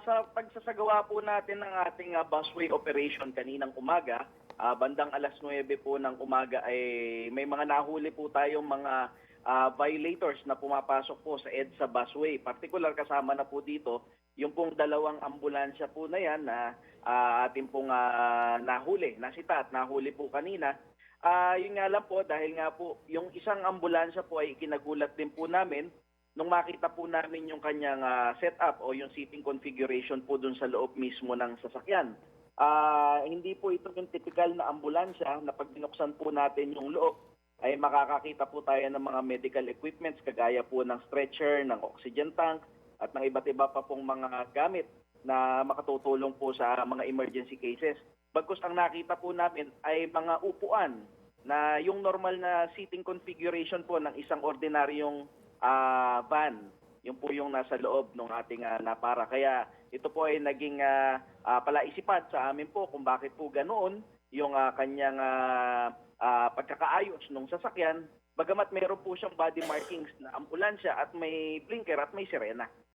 Sa pagsasagawa po natin ng ating busway operation kaninang umaga, bandang 9:09 po ng umaga ay may mga nahuli po tayong mga violators na pumapasok po sa EDSA busway. Particular kasama na po dito yung pong dalawang ambulansya po na yan na ating pong nahuli, nasita at nahuli po kanina. Yun nga lang po, dahil nga po yung isang ambulansya po ay kinagulat din po namin nung makita po namin yung kanyang setup o yung seating configuration po dun sa loob mismo ng sasakyan. Hindi po ito yung typical na ambulansya na pag binuksan po natin yung loob ay makakakita po tayo ng mga medical equipments kagaya po ng stretcher, ng oxygen tank at ng iba't iba pa pong mga gamit na makatutulong po sa mga emergency cases. Bagkus ang nakita po namin ay mga upuan na yung normal na seating configuration po ng isang ordinaryong van. Yung po yung nasa loob ng ating napara. Kaya ito po ay naging palaisipan sa amin po kung bakit po ganoon yung kanyang pagkakaayos ng sasakyan. Bagamat meron po siyang body markings na ambulansya at may blinker at may sirena.